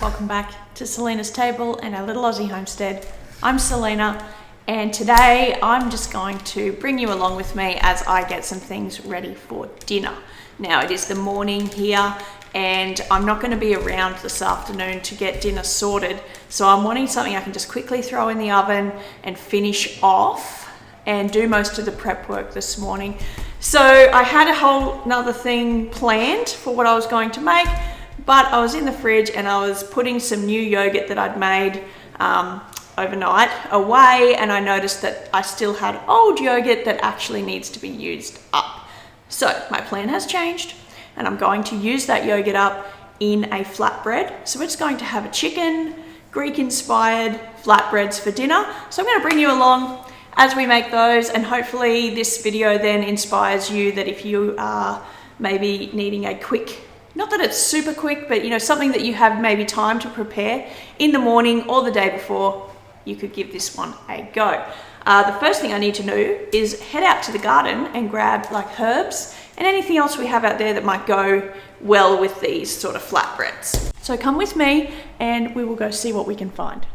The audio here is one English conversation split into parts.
Welcome back to Selena's table and our little Aussie homestead. I'm Selena, and today I'm just going to bring you along with me as I get some things ready for dinner. Now it is the morning here and I'm not going to be around this afternoon to get dinner sorted, so I'm wanting something I can just quickly throw in the oven and finish off and do most of the prep work this morning. So I had a whole nother thing planned for what I was going to make, but I was in the fridge and I was putting some new yogurt that I'd made overnight away, and I noticed that I still had old yogurt that actually needs to be used up. So my plan has changed and I'm going to use that yogurt up in a flatbread. So we're just going to have a chicken, Greek inspired flatbreads for dinner. So I'm going to bring you along as we make those, and hopefully this video then inspires you that if you are maybe needing a quick, not that it's super quick, but you know, something that you have maybe time to prepare in the morning or the day before, you could give this one a go. The first thing I need to do is head out to the garden and grab like herbs and anything else we have out there that might go well with these sort of flatbreads. So come with me and we will go see what we can find.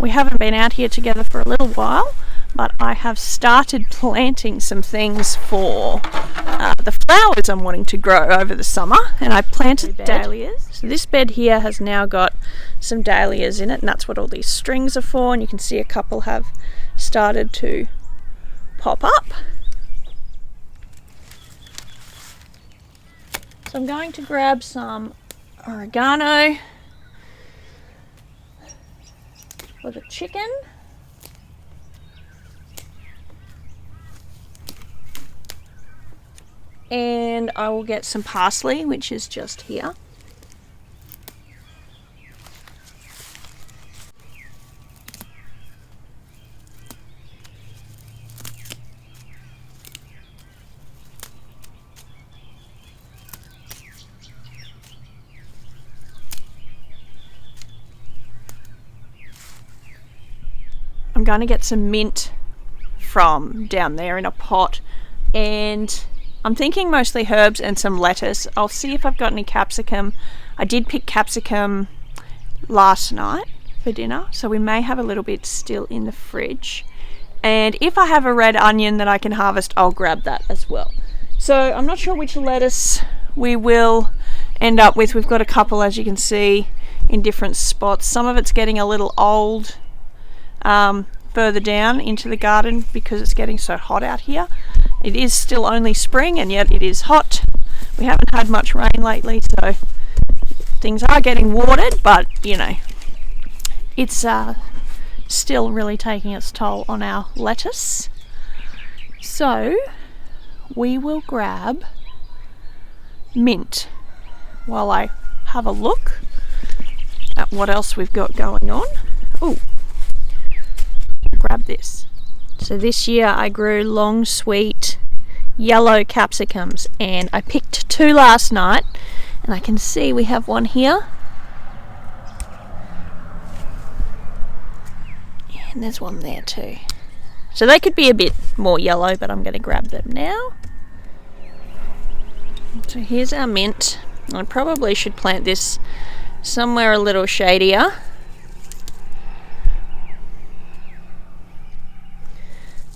We haven't been out here together for a little while, but I have started planting some things for the flowers I'm wanting to grow over the summer, and I planted dahlias. So this bed here has now got some dahlias in it, and that's what all these strings are for, and you can see a couple have started to pop up. So I'm going to grab some oregano for the chicken. And I will get some parsley, which is just here. I'm going to get some mint from down there in a pot, and I'm thinking mostly herbs and some lettuce. I'll see if I've got any capsicum. I did pick capsicum last night for dinner, so we may have a little bit still in the fridge. And if I have a red onion that I can harvest, I'll grab that as well. So I'm not sure which lettuce we will end up with. We've got a couple, as you can see, in different spots. Some of it's getting a little old further down into the garden because it's getting so hot out here. It is still only spring and yet it is hot. We haven't had much rain lately, so things are getting watered, but you know, it's still really taking its toll on our lettuce. So we will grab mint while I have a look at what else we've got going on. Oh, grab this. So this year I grew long, sweet, yellow capsicums, and I picked two last night, and I can see we have one here. And there's one there too. So they could be a bit more yellow, but I'm going to grab them now. So here's our mint. I probably should plant this somewhere a little shadier.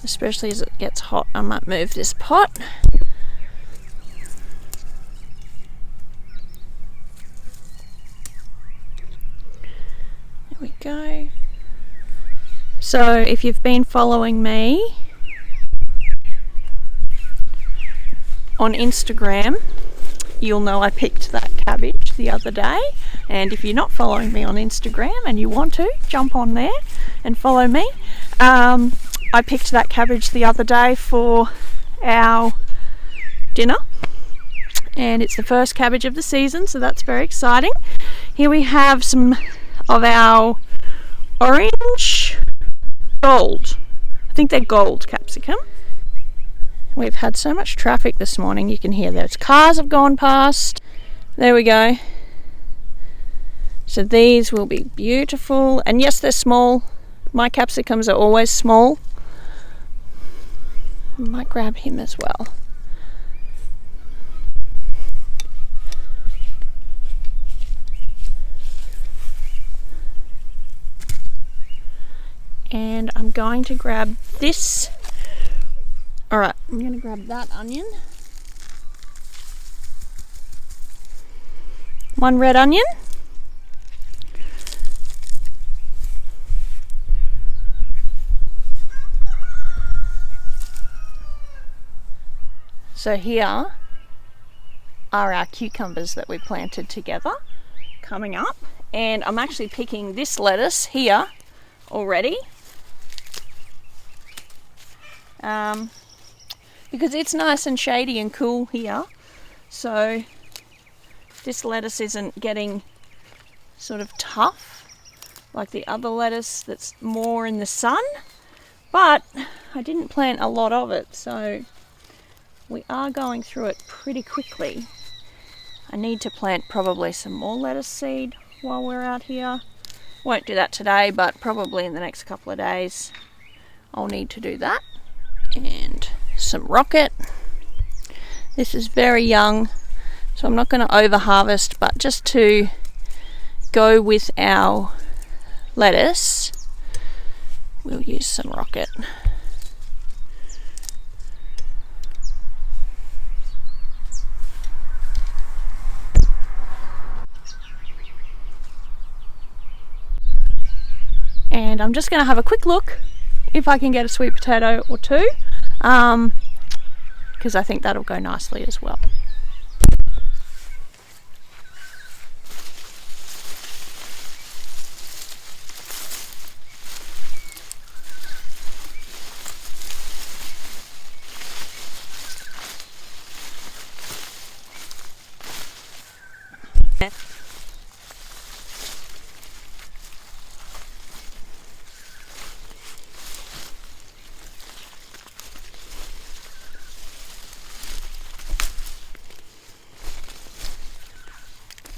Especially as it gets hot. I might move this pot. There we go. So if you've been following me on Instagram, you'll know I picked that cabbage the other day. And if you're not following me on Instagram and you want to, jump on there and follow me. I picked that cabbage the other day for our dinner, and it's the first cabbage of the season, so that's very exciting. Here we have some of our orange gold. I think they're gold capsicum. We've had so much traffic this morning, you can hear those cars have gone past. There we go. So these will be beautiful, and yes, they're small. My capsicums are always small. I might grab him as well. I'm going to grab this. All right, I'm going to grab that onion. One red onion. So here are our cucumbers that we planted together coming up, and I'm actually picking this lettuce here already because it's nice and shady and cool here, so this lettuce isn't getting sort of tough like the other lettuce that's more in the sun, but I didn't plant a lot of it, so we are going through it pretty quickly. I need to plant probably some more lettuce seed while we're out here. Won't do that today, but probably in the next couple of days I'll need to do that. And some rocket. This is very young, so I'm not going to over harvest, but just to go with our lettuce, we'll use some rocket. And I'm just going to have a quick look if I can get a sweet potato or two, because I think that'll go nicely as well.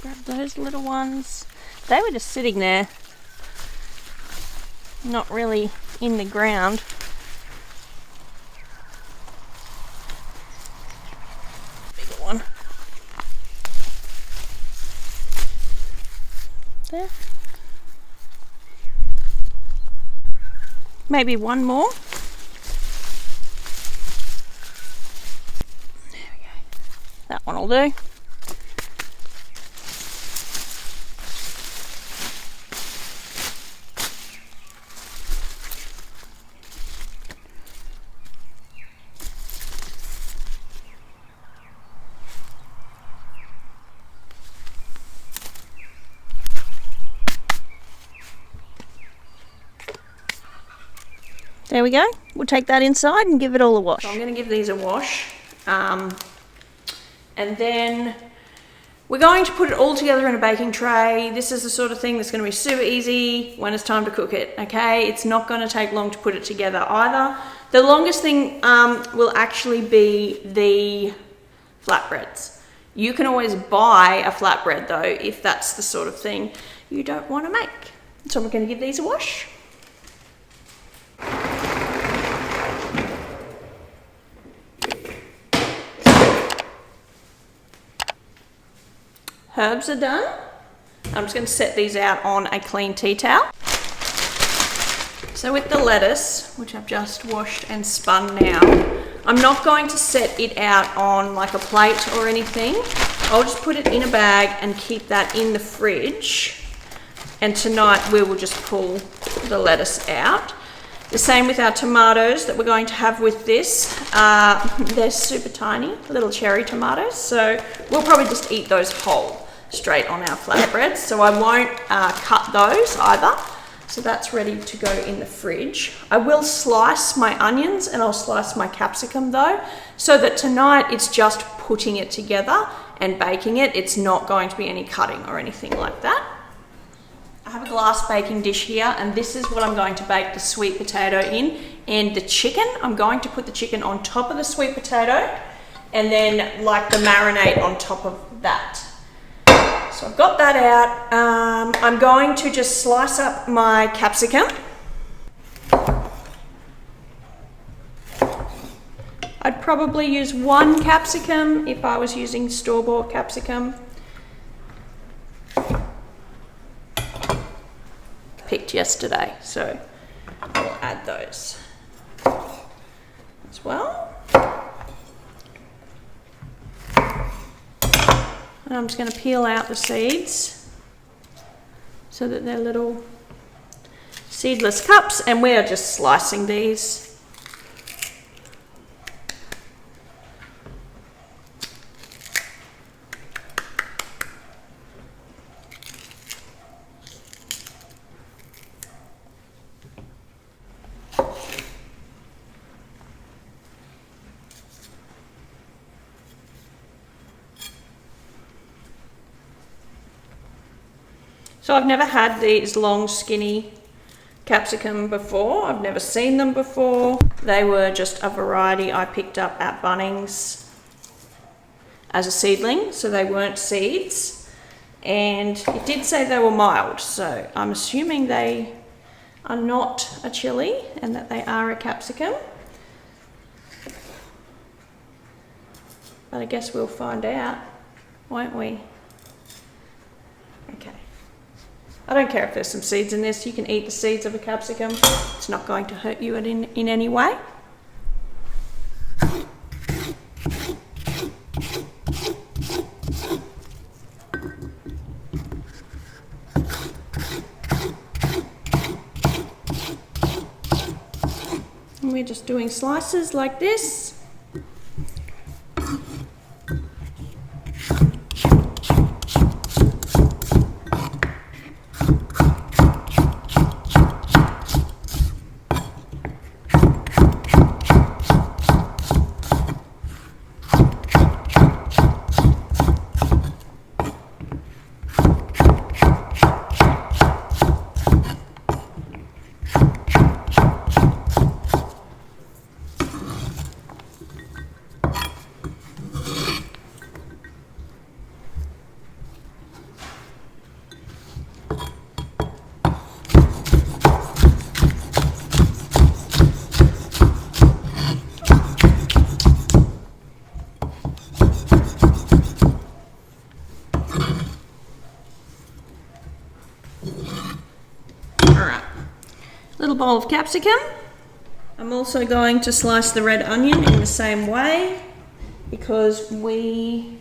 Grab those little ones. They were just sitting there, not really in the ground. Bigger one. There. Maybe one more. There we go. That one will do. There we go. We'll take that inside and give it all a wash. So I'm going to give these a wash. And then we're going to put it all together in a baking tray. This is the sort of thing that's going to be super easy when it's time to cook it, okay? It's not going to take long to put it together either. The longest thing will actually be the flatbreads. You can always buy a flatbread though, if that's the sort of thing you don't want to make. So I'm going to give these a wash. Herbs are done. I'm just going to set these out on a clean tea towel. So with the lettuce, which I've just washed and spun now, I'm not going to set it out on like a plate or anything. I'll just put it in a bag and keep that in the fridge. And tonight we will just pull the lettuce out. The same with our tomatoes that we're going to have with this. They're super tiny, little cherry tomatoes. So we'll probably just eat those whole, straight on our flatbreads. So I won't cut those either. So that's ready to go in the fridge. I will slice my onions and I'll slice my capsicum though, so that tonight it's just putting it together and baking it. It's not going to be any cutting or anything like that. I have a glass baking dish here, and this is what I'm going to bake the sweet potato in. And the chicken, I'm going to put the chicken on top of the sweet potato and then like the marinade on top of that. So I've got that out. I'm going to just slice up my capsicum. I'd probably use one capsicum if I was using store-bought capsicum. Picked yesterday, so add those as well. And I'm just going to peel out the seeds so that they're little seedless cups, and we are just slicing these. So I've never had these long skinny capsicum before. I've never seen them before. They were just a variety I picked up at Bunnings as a seedling, so they weren't seeds. And it did say they were mild, so I'm assuming they are not a chili and that they are a capsicum. But I guess we'll find out, won't we? Okay. I don't care if there's some seeds in this. You can eat the seeds of a capsicum. It's not going to hurt you in any way. And we're just doing slices like this. Little bowl of capsicum. I'm also going to slice the red onion in the same way because we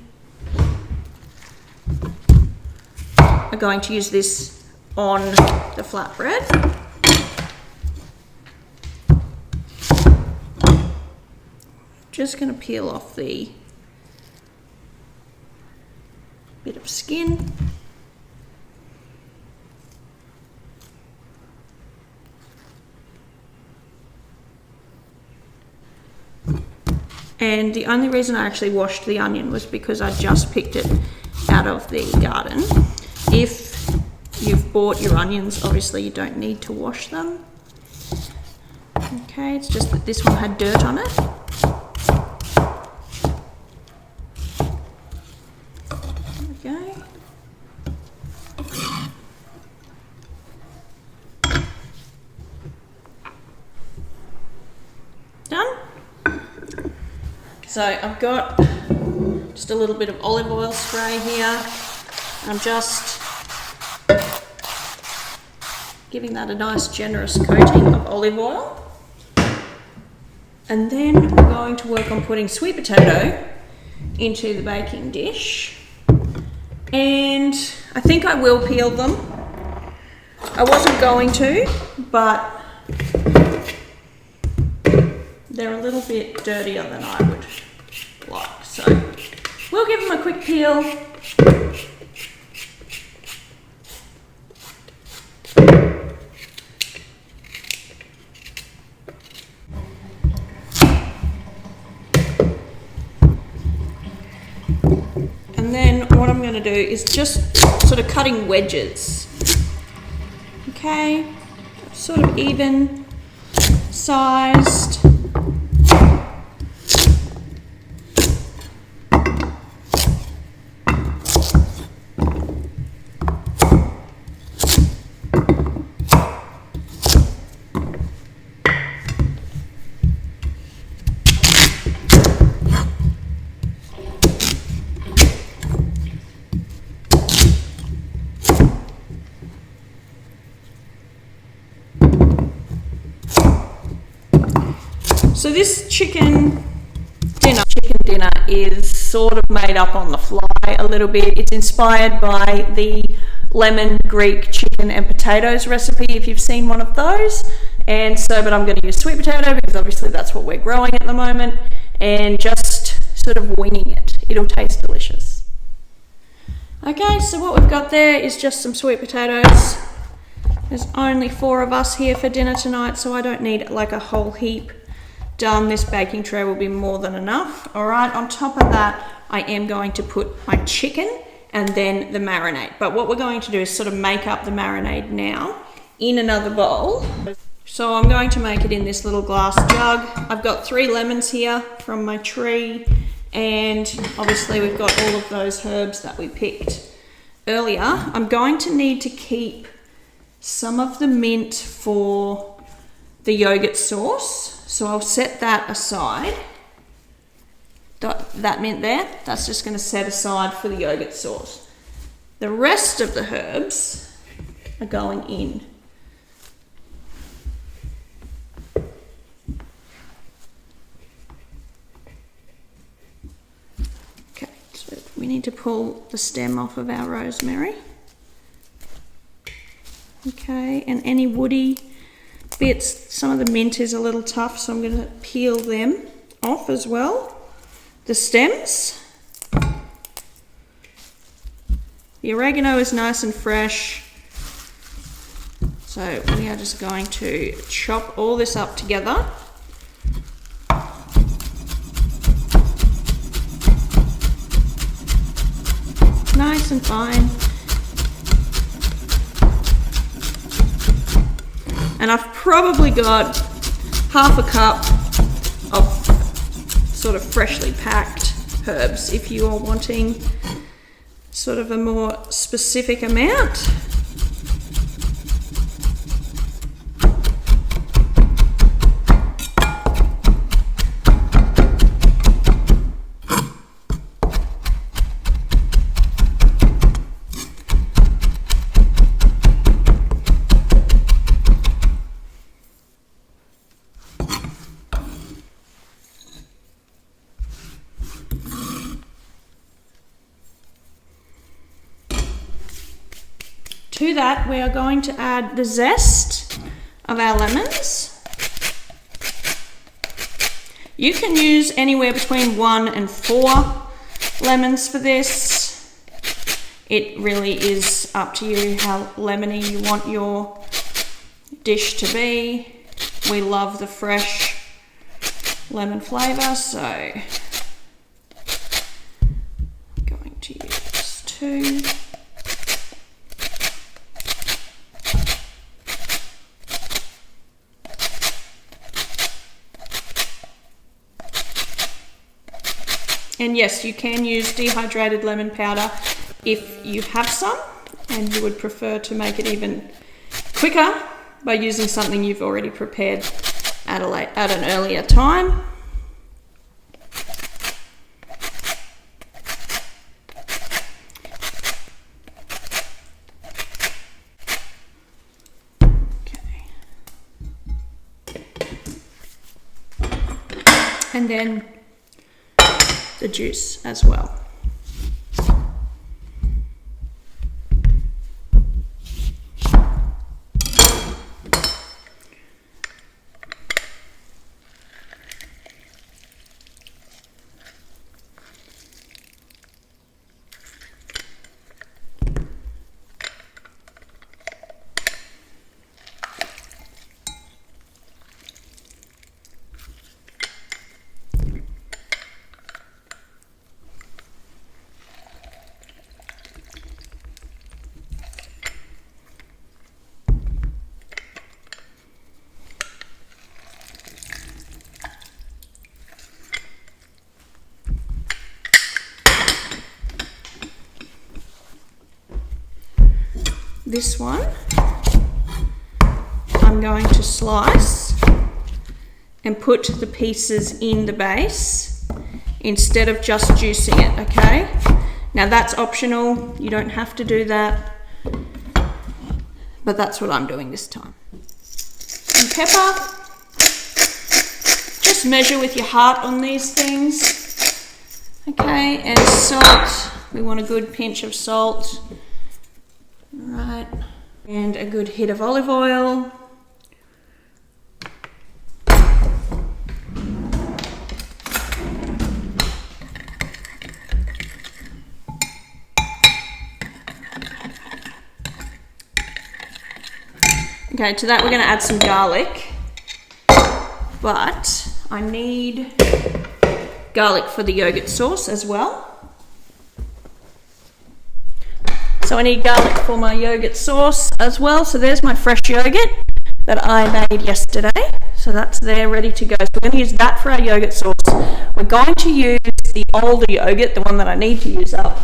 are going to use this on the flatbread. Just going to peel off the bit of skin. And the only reason I actually washed the onion was because I just picked it out of the garden. If you've bought your onions, obviously you don't need to wash them. Okay, it's just that this one had dirt on it. There we go. Done. So I've got just a little bit of olive oil spray here. I'm just giving that a nice generous coating of olive oil. And then we're going to work on putting sweet potato into the baking dish. And I think I will peel them. I wasn't going to, but they're a little bit dirtier than I would like. So we'll give them a quick peel. And then what I'm going to do is just sort of cutting wedges. Okay, sort of even sized. So this chicken dinner is sort of made up on the fly a little bit. It's inspired by the lemon Greek chicken and potatoes recipe, if you've seen one of those. And so, but I'm going to use sweet potato because obviously that's what we're growing at the moment, and just sort of winging it. It'll taste delicious. Okay, so what we've got there is just some sweet potatoes. There's only 4 of us here for dinner tonight, so I don't need like a whole heap done. This baking tray will be more than enough. All right, on top of that, I am going to put my chicken and then the marinade. But what we're going to do is sort of make up the marinade now in another bowl. So I'm going to make it in this little glass jug. I've got 3 lemons here from my tree, and obviously we've got all of those herbs that we picked earlier. I'm going to need to keep some of the mint for the yogurt sauce, so I'll set that aside. That mint there, that's just going to set aside for the yogurt sauce. The rest of the herbs are going in. Okay, so we need to pull the stem off of our rosemary. Okay, and any woody bits, some of the mint is a little tough, so I'm going to peel them off as well. The stems. The oregano is nice and fresh, so we are just going to chop all this up together. Nice and fine. And I've probably got half a cup of sort of freshly packed herbs if you are wanting sort of a more specific amount. To that, we are going to add the zest of our lemons. You can use anywhere between 1 and 4 lemons for this. It really is up to you how lemony you want your dish to be. We love the fresh lemon flavour, so I'm going to use 2. And yes, you can use dehydrated lemon powder if you have some and you would prefer to make it even quicker by using something you've already prepared at an earlier time. Okay. And then the juice as well. This one I'm going to slice and put the pieces in the base instead of just juicing it, okay? Now that's optional, you don't have to do that, but that's what I'm doing this time. And pepper, just just measure with your heart on these things. Okay, and salt. We want a good pinch of salt. Right, and a good hit of olive oil. Okay, to that we're going to add some garlic, but I need garlic for the yogurt sauce as well. So I need garlic for my yogurt sauce as well. So there's my fresh yogurt that I made yesterday. So that's there ready to go. So we're going to use that for our yogurt sauce. We're going to use the older yogurt, the one that I need to use up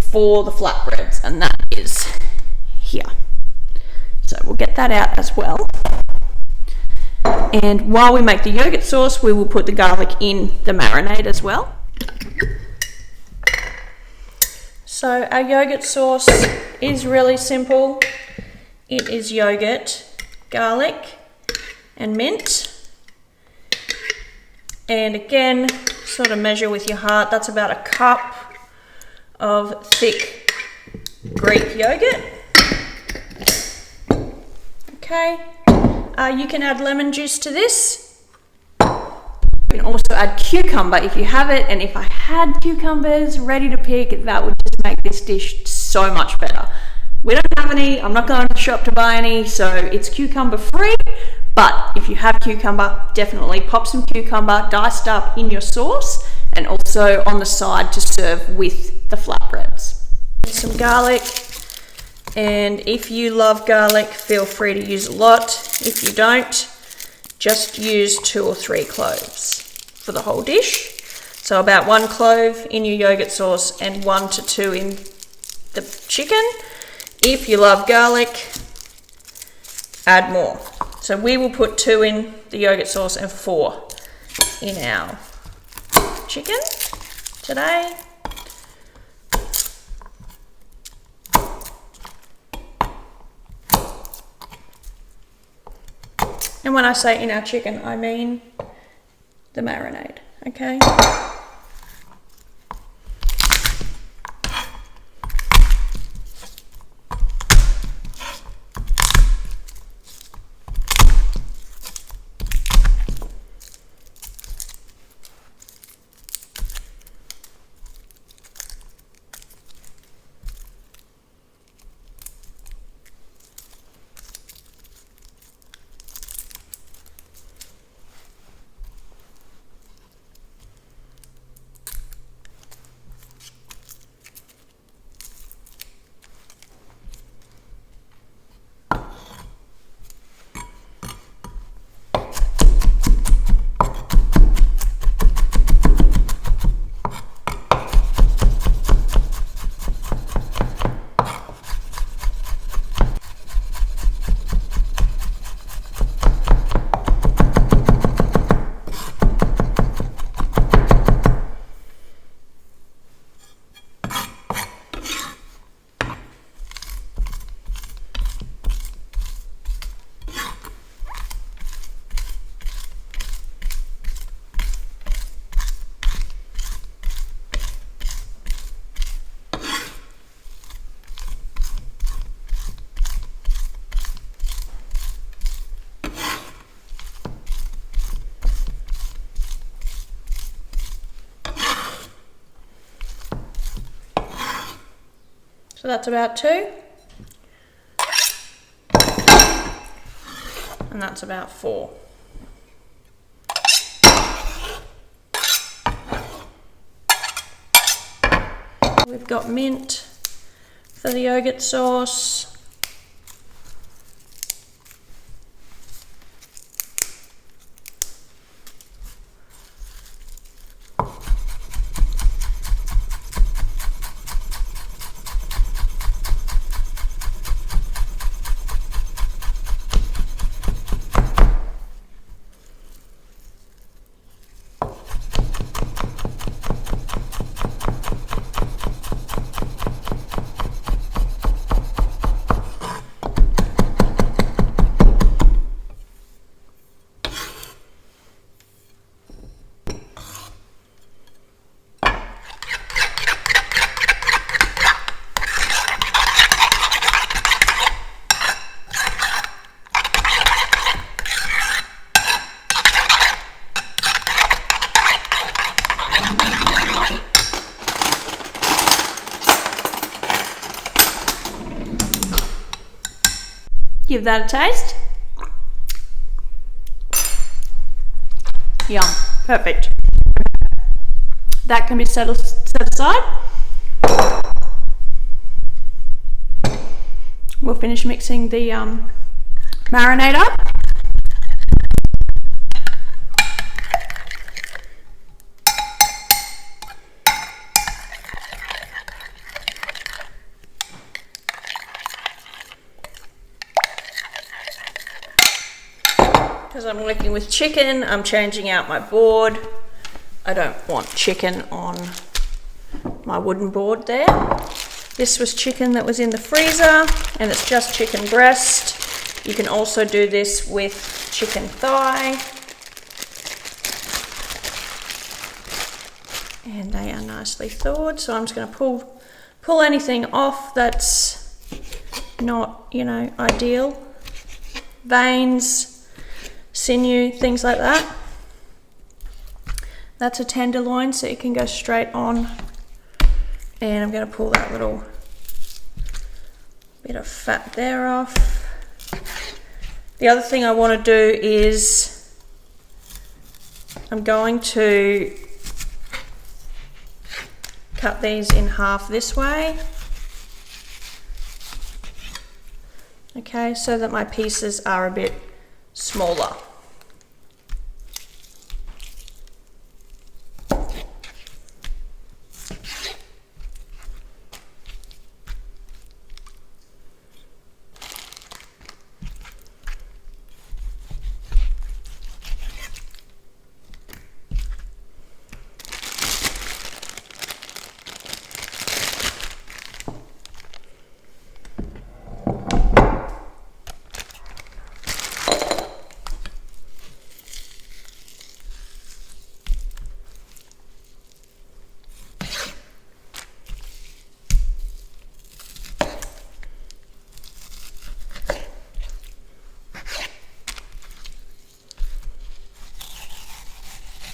for the flatbreads, and that is here. So we'll get that out as well. And while we make the yogurt sauce, we will put the garlic in the marinade as well. So our yogurt sauce is really simple. It is yogurt, garlic, and mint. And again, sort of measure with your heart. That's about a cup of thick Greek yogurt. Okay, you can add lemon juice to this. You can also add cucumber if you have it, and if I had cucumbers ready to pick, that would just make this dish so much better. We don't have any, I'm not going to the shop to buy any, so it's cucumber free, but if you have cucumber, definitely pop some cucumber diced up in your sauce and also on the side to serve with the flatbreads. Some garlic. And if you love garlic, feel free to use a lot. If you don't, just use 2 or 3 cloves for the whole dish. So about 1 clove in your yogurt sauce and 1 to 2 in the chicken. If you love garlic, add more. So we will put 2 in the yogurt sauce and 4 in our chicken today. And when I say in our chicken, I mean the marinade, okay? So that's about 2. And that's about 4. We've got mint for the yogurt sauce. Give that a taste. Yum, perfect. That can be set aside. We'll finish mixing the marinade up. Because I'm working with chicken, I'm changing out my board. I don't want chicken on my wooden board there. This was chicken that was in the freezer, and it's just chicken breast. You can also do this with chicken thigh. And they are nicely thawed, so I'm just going to pull anything off that's not, you know, ideal. Veins, sinew, things like that. That's a tenderloin, so it can go straight on. And I'm going to pull that little bit of fat there off. The other thing I want to do is I'm going to cut these in half this way. Okay, so that my pieces are a bit smaller.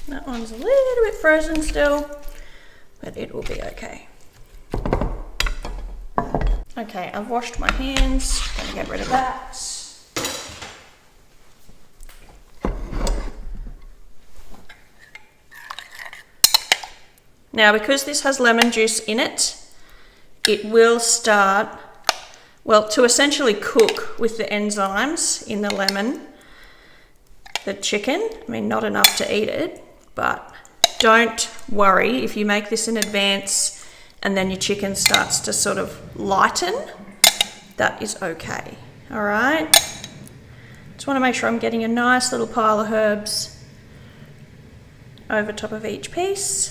That one's a little bit frozen still, but it will be okay. Okay, I've washed my hands, gonna get rid of that. Now, because this has lemon juice in it, it will start, well, to essentially cook with the enzymes in the lemon, the chicken. I mean, not enough to eat it, but don't worry if you make this in advance and then your chicken starts to sort of lighten, that is okay. All right. Just want to make sure I'm getting a nice little pile of herbs over top of each piece.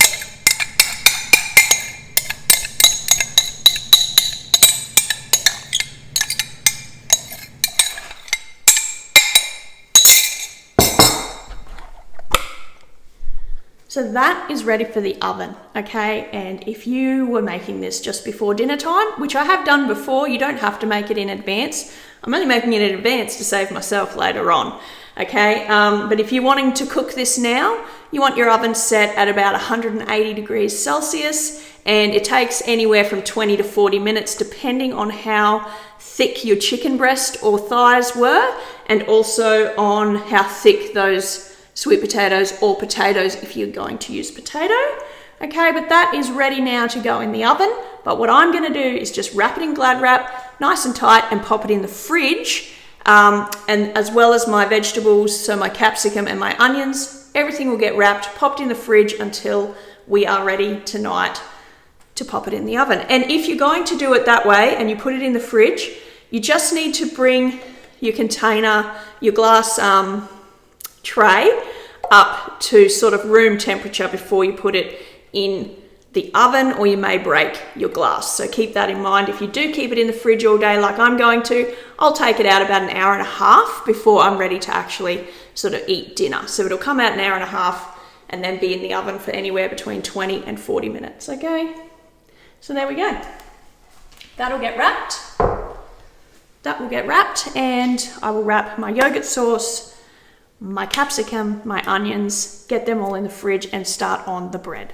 So that is ready for the oven, okay? And if you were making this just before dinner time, which I have done before, you don't have to make it in advance. I'm only making it in advance to save myself later on, okay? But if you're wanting to cook this now, you want your oven set at about 180 degrees Celsius, and it takes anywhere from 20 to 40 minutes depending on how thick your chicken breast or thighs were, and also on how thick those sweet potatoes or potatoes if you're going to use potato. Okay, but that is ready now to go in the oven. But what I'm going to do is just wrap it in Glad wrap nice and tight and pop it in the fridge, and as well as my vegetables, so my capsicum and my onions, everything will get wrapped, popped in the fridge until we are ready tonight to pop it in the oven. And if you're going to do it that way and you put it in the fridge, you just need to bring your container, your glass tray up to sort of room temperature before you put it in the oven, or you may break your glass. So keep that in mind. If you do keep it in the fridge all day like I'm going to, I'll take it out about an hour and a half before I'm ready to actually sort of eat dinner. So it'll come out an hour and a half and then be in the oven for anywhere between 20 and 40 minutes, okay? So there we go. That'll get wrapped. That will get wrapped, and I will wrap my yogurt sauce, my capsicum, my onions, get them all in the fridge and start on the bread.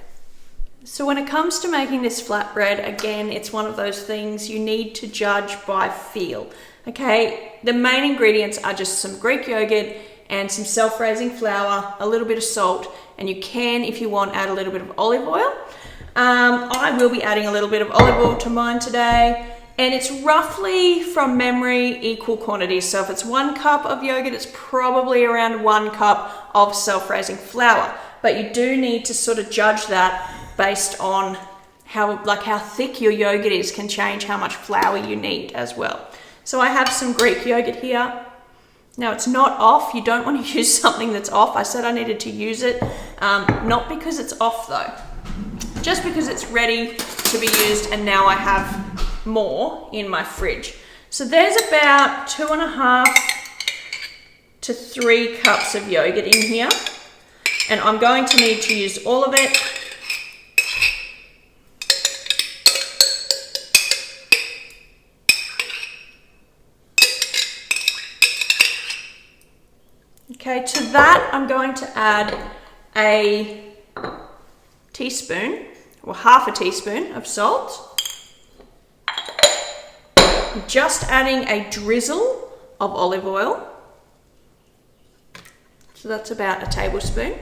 So when it comes to making this flatbread, again, it's one of those things you need to judge by feel. Okay, the main ingredients are just some Greek yogurt and some self-raising flour, a little bit of salt, and you can, if you want, add a little bit of olive oil. I will be adding a little bit of olive oil to mine today, and it's roughly, from memory, equal quantities. So if it's 1 cup of yogurt, it's probably around 1 cup of self-raising flour. But you do need to sort of judge that based on how thick your yogurt is, can change how much flour you need as well. So I have some Greek yogurt here. Now it's not off, you don't want to use something that's off. I said I needed to use it, not because it's off though, just because it's ready to be used, and now I have more in my fridge. So there's about 2.5 to 3 cups of yogurt in here, and I'm going to need to use all of it. Okay, to that I'm going to add a teaspoon, or half a teaspoon of salt. I'm just adding a drizzle of olive oil. So that's about a tablespoon.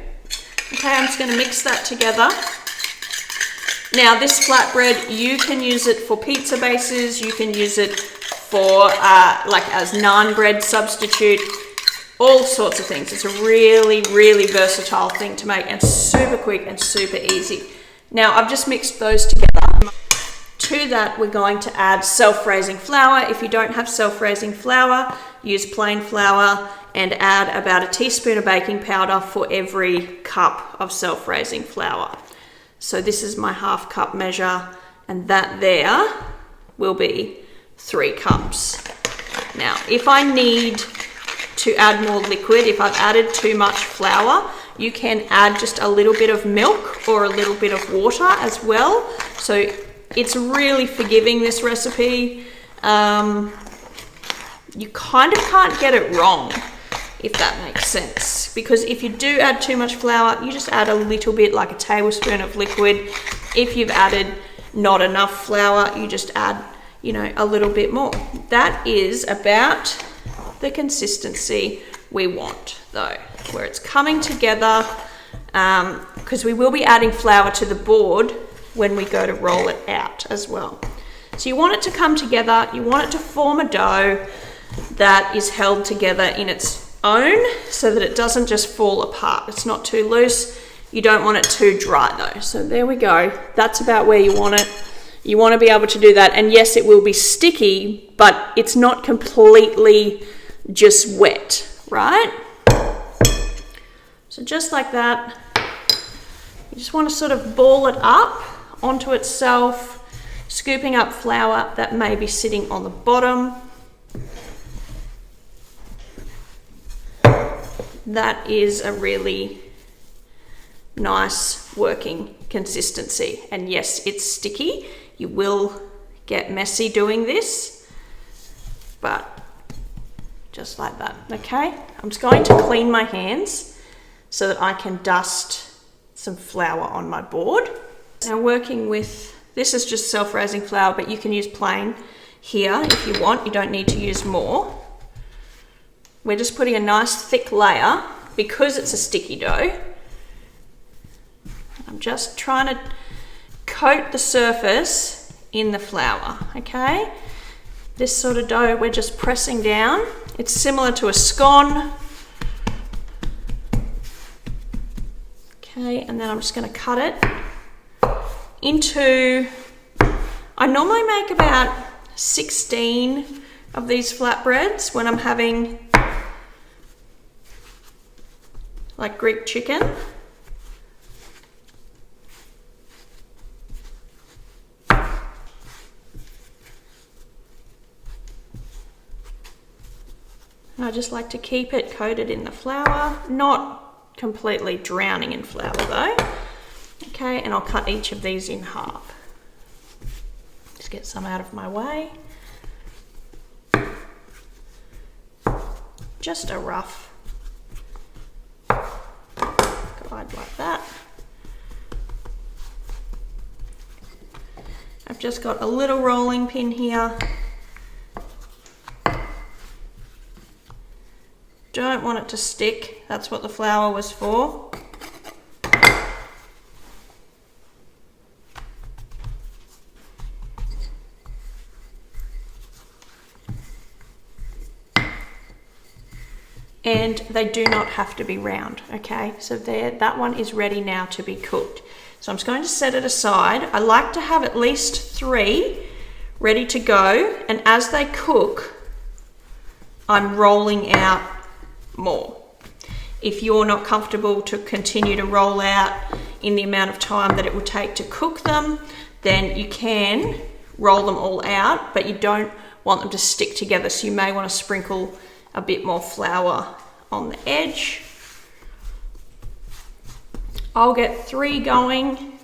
Okay, I'm just going to mix that together. Now this flatbread, you can use it for pizza bases, you can use it for as naan bread substitute, all sorts of things. It's a really, really versatile thing to make, and super quick and super easy. Now I've just mixed those together. To that we're going to add self-raising flour. If you don't have self-raising flour, use plain flour, and add about a teaspoon of baking powder for every cup of self-raising flour. So this is my 1/2 cup measure, and that there will be 3 cups. Now if I need to add more liquid, if I've added too much flour, you can add just a little bit of milk or a little bit of water as well. So it's really forgiving, this recipe. You kind of can't get it wrong, if that makes sense, because if you do add too much flour, you just add a little bit, like a tablespoon of liquid. If you've added not enough flour, you just add, a little bit more. That is about the consistency we want though, where it's coming together, because we will be adding flour to the board when we go to roll it out as well. So you want it to come together, you want it to form a dough that is held together in its own so that it doesn't just fall apart. It's not too loose, you don't want it too dry though. So there we go, that's about where you want it. You want to be able to do that, and yes, it will be sticky, but it's not completely just wet, right? So just like that, you just want to sort of ball it up onto itself, scooping up flour that may be sitting on the bottom. That is a really nice working consistency, and yes, it's sticky. You will get messy doing this, but just like that. Okay, I'm just going to clean my hands so that I can dust some flour on my board. Now working with, this is just self-raising flour, but you can use plain here if you want. You don't need to use more. We're just putting a nice thick layer because it's a sticky dough. I'm just trying to coat the surface in the flour, okay? This sort of dough, we're just pressing down. It's similar to a scone. Okay, and then I'm just going to cut it into, I normally make about 16 of these flatbreads when I'm having like Greek chicken. I just like to keep it coated in the flour, not completely drowning in flour though. Okay, and I'll cut each of these in half. Just get some out of my way. Just a rough guide like that. I've just got a little rolling pin here. don't want it to stick. That's what the flour was for. And they do not have to be round, okay? So there, that one is ready now to be cooked. So I'm just going to set it aside. I like to have at least 3 ready to go, and as they cook, I'm rolling out more. If you're not comfortable to continue to roll out in the amount of time that it will take to cook them, then you can roll them all out, but you don't want them to stick together, so you may want to sprinkle a bit more flour on the edge. I'll get 3 going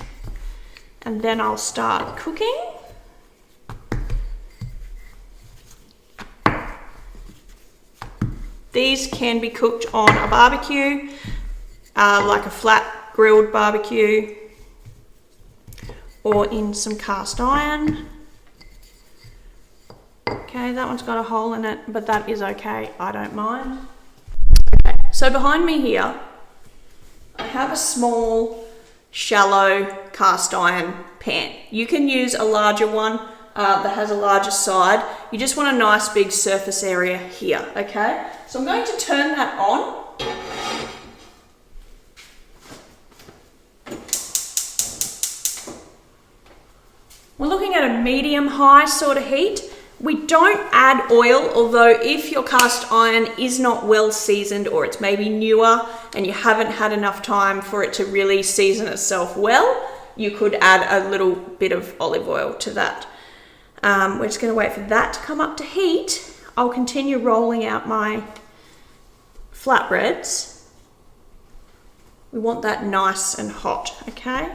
and then I'll start cooking. These can be cooked on a barbecue, like a flat grilled barbecue, or in some cast iron. Okay, that one's got a hole in it, but that is okay, I don't mind. Okay, so behind me here, I have a small, shallow cast iron pan. You can use a larger one that has a larger side. You just want a nice big surface area here, okay? So I'm going to turn that on. We're looking at a medium-high sort of heat. We don't add oil, although if your cast iron is not well seasoned or it's maybe newer and you haven't had enough time for it to really season itself well, you could add a little bit of olive oil to that. We're just going to wait for that to come up to heat. I'll continue rolling out my flatbreads. We want that nice and hot, okay?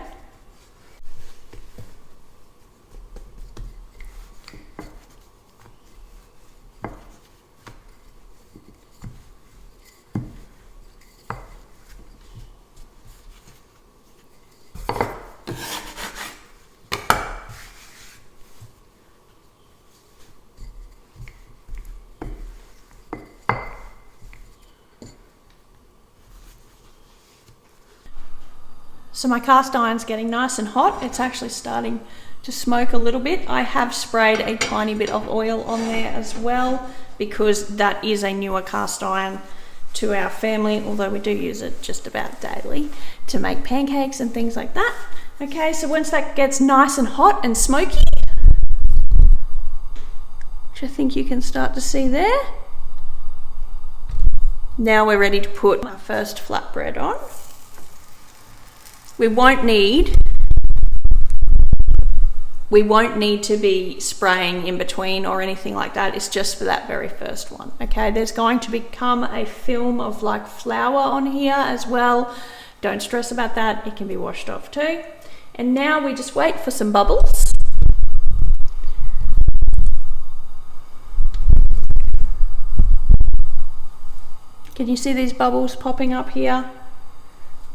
So my cast iron's getting nice and hot. It's actually starting to smoke a little bit. I have sprayed a tiny bit of oil on there as well because that is a newer cast iron to our family, although we do use it just about daily to make pancakes and things like that. Okay, so once that gets nice and hot and smoky, which I think you can start to see there, now we're ready to put our first flatbread on. We won't need to be spraying in between or anything like that. It's just for that very first one. Okay, there's going to become a film of like flour on here as well. Don't stress about that, it can be washed off too. And now we just wait for some bubbles. Can you see these bubbles popping up here?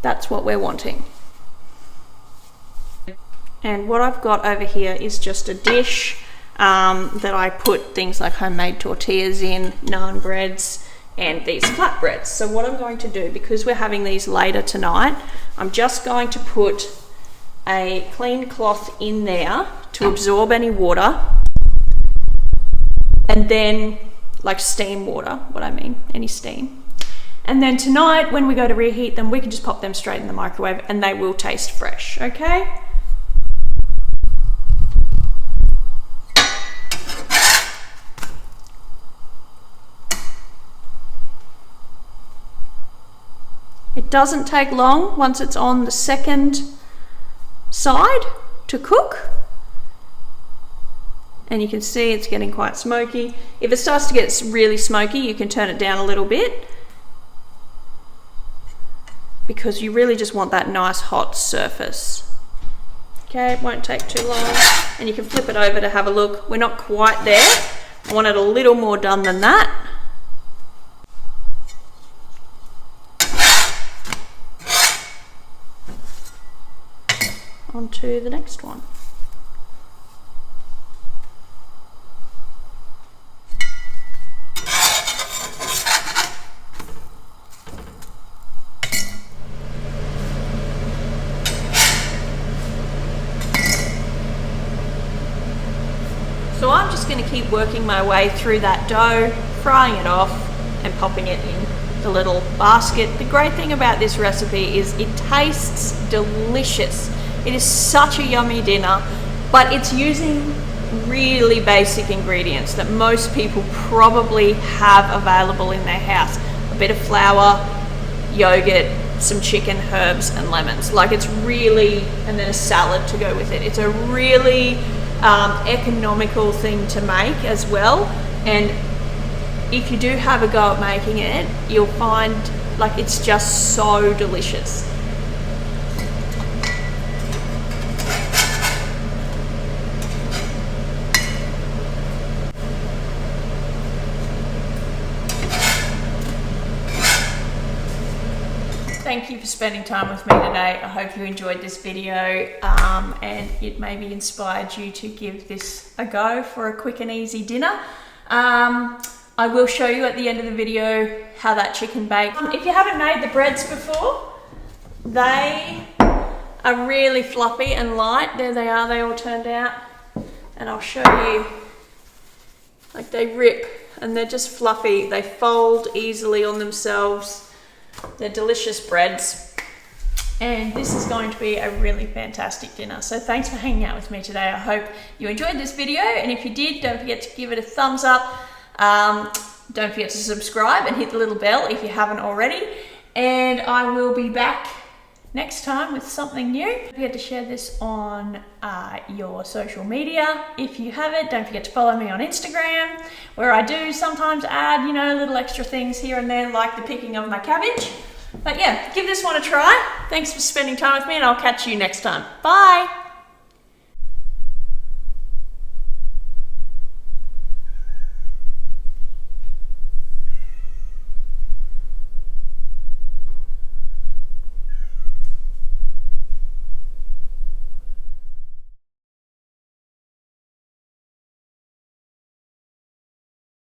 That's what we're wanting. And what I've got over here is just a dish that I put things like homemade tortillas in, naan breads, and these flatbreads. So what I'm going to do, because we're having these later tonight, I'm just going to put a clean cloth in there to absorb any water, and then like steam water, any steam. And then tonight when we go to reheat them, we can just pop them straight in the microwave and they will taste fresh, okay? It doesn't take long once it's on the second side to cook. And you can see it's getting quite smoky. If it starts to get really smoky, you can turn it down a little bit, because you really just want that nice hot surface. Okay, it won't take too long. And you can flip it over to have a look. We're not quite there. I want it a little more done than that. On to the next one. So I'm just going to keep working my way through that dough, frying it off and popping it in the little basket. The great thing about this recipe is it tastes delicious. It is such a yummy dinner, but it's using really basic ingredients that most people probably have available in their house. A bit of flour, yogurt, some chicken, herbs and lemons. Like, it's really, and then a salad to go with it. It's a really economical thing to make as well. And if you do have a go at making it, you'll find like it's just so delicious. Thank you for spending time with me today. I hope you enjoyed this video and it maybe inspired you to give this a go for a quick and easy dinner. I will show you at the end of the video how that chicken baked. If you haven't made the breads before, they are really fluffy and light. There they are, they all turned out. And I'll show you, like, they rip and they're just fluffy. They fold easily on themselves. They're delicious breads, and this is going to be a really fantastic dinner. So thanks for hanging out with me today. I hope you enjoyed this video, and if you did, don't forget to give it a thumbs up. Don't forget to subscribe and hit the little bell if you haven't already, and I will be back next time with something new. Don't forget to share this on your social media. If you haven't, don't forget to follow me on Instagram, where I do sometimes add, you know, little extra things here and there, like the picking of my cabbage. But yeah, give this one a try. Thanks for spending time with me, and I'll catch you next time. Bye.